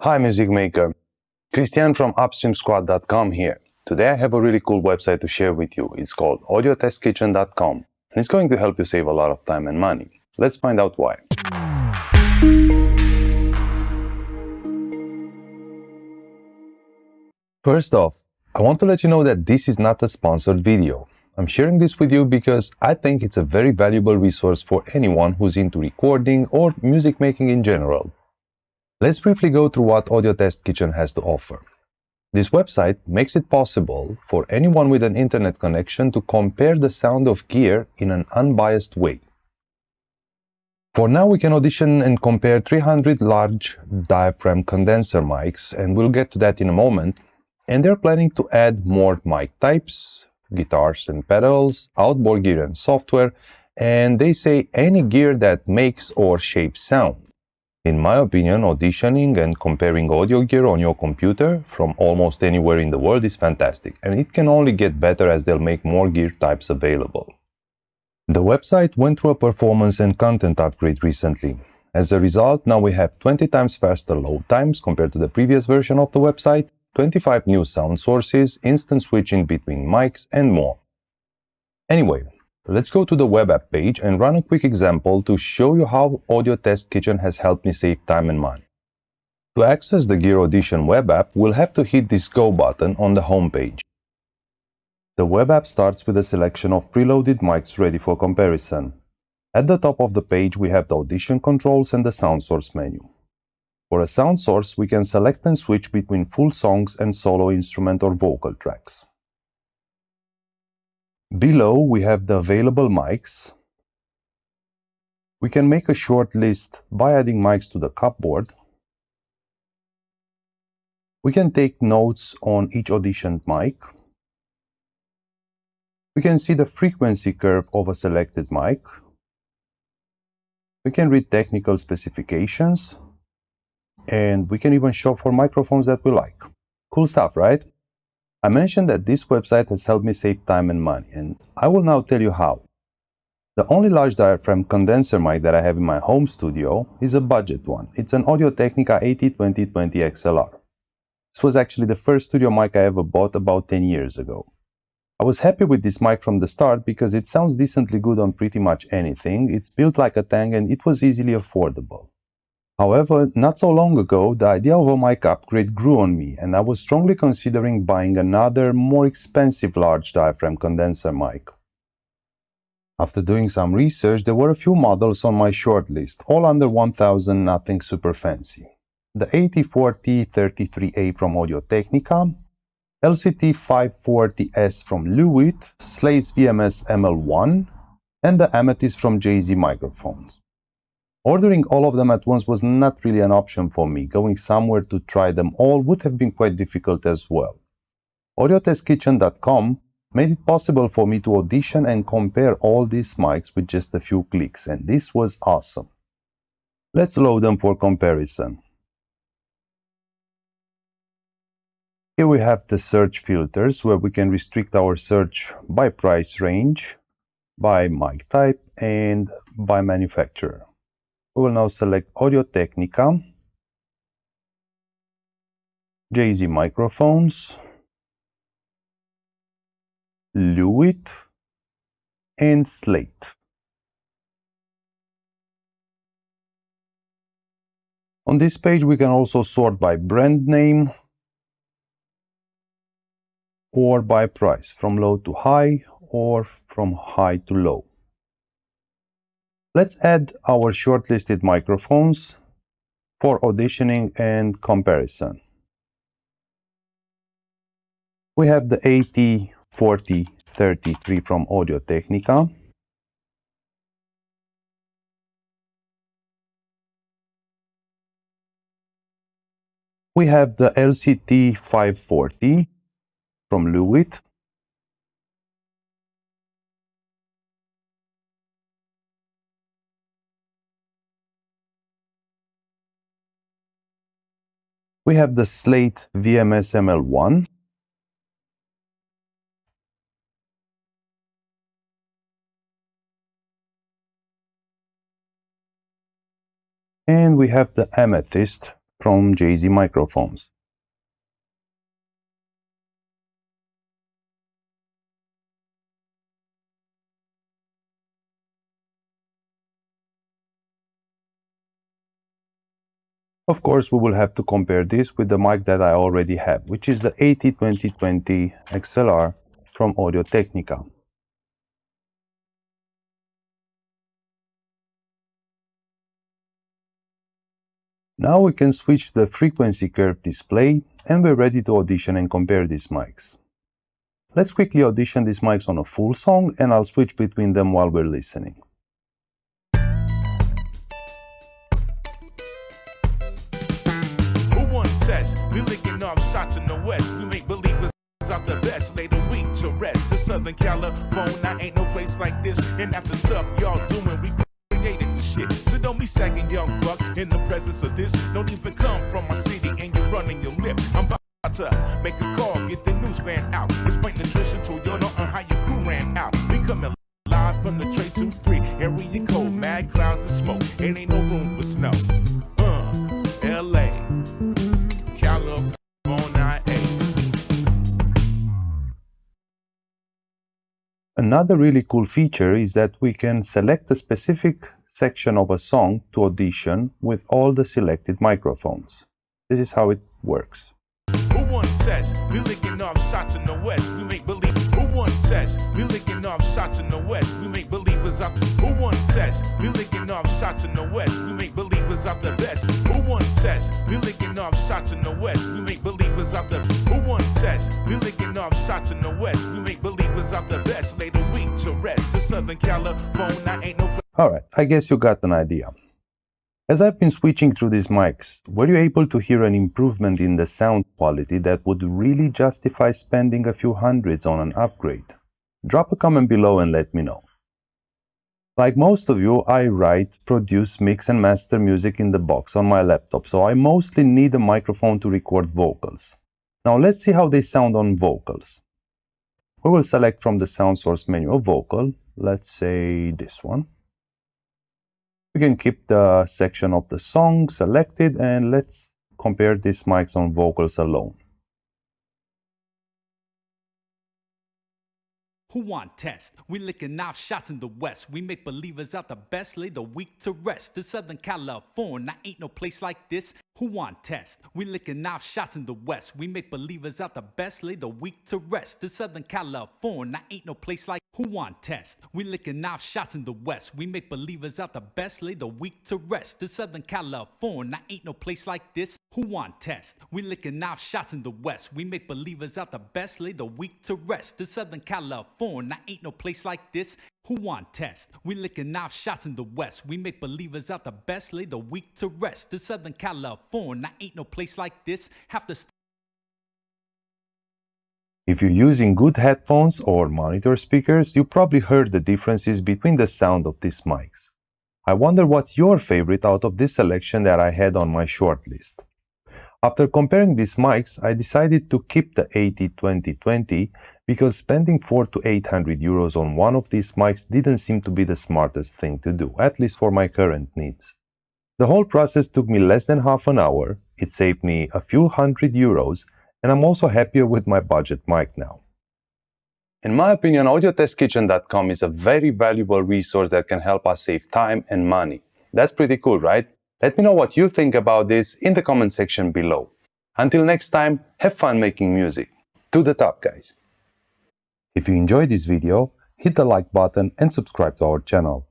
Hi music maker, Christian from UpstreamSquad.com here. Today I have a really cool website to share with you. It's called audiotestkitchen.com and it's going to help you save a lot of time and money. Let's find out why. First off, I want to let you know that this is not a sponsored video. I'm sharing this with you because I think it's a very valuable resource for anyone who's into recording or music making in general. Let's briefly go through what Audio Test Kitchen has to offer. This website makes it possible for anyone with an internet connection to compare the sound of gear in an unbiased way. For now, we can audition and compare 300 large diaphragm condenser mics, and we'll get to that in a moment. And they're planning to add more mic types, guitars and pedals, outboard gear and software, and they say any gear that makes or shapes sound. In my opinion, auditioning and comparing audio gear on your computer from almost anywhere in the world is fantastic, and it can only get better as they'll make more gear types available. The website went through a performance and content upgrade recently. As a result, now we have 20 times faster load times compared to the previous version of the website, 25 new sound sources, instant switching between mics, and more. Anyway, let's go to the web app page and run a quick example to show you how Audio Test Kitchen has helped me save time and money. To access the Gear Audition web app, we'll have to hit this Go button on the home page. The web app starts with a selection of preloaded mics ready for comparison. At the top of the page, we have the Audition controls and the sound source menu. For a sound source, we can select and switch between full songs and solo instrument or vocal tracks. Below, we have the available mics. We can make a short list by adding mics to the cupboard. We can take notes on each auditioned mic. We can see the frequency curve of a selected mic. We can read technical specifications. And we can even shop for microphones that we like. Cool stuff, right? I mentioned that this website has helped me save time and money, and I will now tell you how. The only large diaphragm condenser mic that I have in my home studio is a budget one. It's an Audio-Technica AT2020 XLR. This was actually the first studio mic I ever bought about 10 years ago. I was happy with this mic from the start because it sounds decently good on pretty much anything, it's built like a tank, and it was easily affordable. However, not so long ago, the idea of a mic upgrade grew on me, and I was strongly considering buying another, more expensive large diaphragm condenser mic. After doing some research, there were a few models on my shortlist, all under 1000, nothing super fancy. The AT4033A from Audio-Technica, LCT540S from Lewitt, Slade's VMS ML1, and the Amethyst from JZ Microphones. Ordering all of them at once was not really an option for me. Going somewhere to try them all would have been quite difficult as well. AudiotestKitchen.com made it possible for me to audition and compare all these mics with just a few clicks, and this was awesome. Let's load them for comparison. Here we have the search filters where we can restrict our search by price range, by mic type, and by manufacturer. We will now select Audio-Technica, JZ Microphones, Lewitt, and Slade. On this page, we can also sort by brand name or by price, from low to high or from high to low. Let's add our shortlisted microphones for auditioning and comparison. We have the AT4033 from Audio-Technica. We have the LCT540 from Lewitt. We have the Slade VMS ML1. And we have the Amethyst from Jay-Z Microphones. Of course, we will have to compare this with the mic that I already have, which is the AT2020 XLR from Audio-Technica. Now we can switch the frequency curve display and we're ready to audition and compare these mics. Let's quickly audition these mics on a full song and I'll switch between them while we're listening. Who won test? We licking off shots in the west. We make believers out the best. Lay the week to rest. The Southern California ain't no place like this. And after stuff y'all doing, we created the shit. So don't be sagging, young buck, in the presence of this. Don't even come from my city and you're running your lip. I'm about to make a call, get the news fan out. Explain nutrition to you know how your crew ran out. We coming live from the Trey 23. Area cold, mad clouds of smoke. It ain't no room for snow. LA, California. Another really cool feature is that we can select a specific section of a song to audition with all the selected microphones. This is how it works. Who won test? We licking off shots in the west. We make believe. Who won test? We licking off shots in the west. We make believers out. Who won test? We licking off shots in the west. We make believers out the best. Who won test? We licking off shots in the west. We make believers out the. Who won test? We licking off shots in the west. We make believers out the best. Lay the week to rest. The Southern California ain't no. Alright, I guess you got an idea. As I've been switching through these mics, were you able to hear an improvement in the sound quality that would really justify spending a few hundreds on an upgrade? Drop a comment below and let me know. Like most of you, I write, produce, mix and master music in the box on my laptop, so I mostly need a microphone to record vocals. Now let's see how they sound on vocals. We will select from the sound source menu a vocal, let's say this one. We can keep the section of the song selected and let's compare these mics on vocals alone. Who want test? We licking off shots in the west. We make believers out the best, lay the weak to rest. The Southern California ain't no place like this. Who want test? We licking off shots in the west. We make believers out the best, lay the weak to rest. The Southern California ain't no place like. Who want test? We licking off shots in the west. We make believers out the best, lay the weak to rest. The Southern California ain't no place like this. Who want test? We licking off shots in the west. We make believers out the best, lay the weak to rest. The Southern California ain't no place like this. Who want test? We licking off shots in the west. We make believers out the best, lay the weak to rest. The Southern California ain't no place like this. Have to. If you're using good headphones or monitor speakers, you probably heard the differences between the sound of these mics. I wonder what's your favorite out of this selection that I had on my shortlist. After comparing these mics, I decided to keep the AT2020 because spending 400 to 800 euros on one of these mics didn't seem to be the smartest thing to do, at least for my current needs. The whole process took me less than half an hour, it saved me a few hundred euros, and I'm also happier with my budget mic now. In my opinion, audiotestkitchen.com is a very valuable resource that can help us save time and money. That's pretty cool, right? Let me know what you think about this in the comment section below. Until next time, have fun making music. To the top, guys. If you enjoyed this video, hit the like button and subscribe to our channel.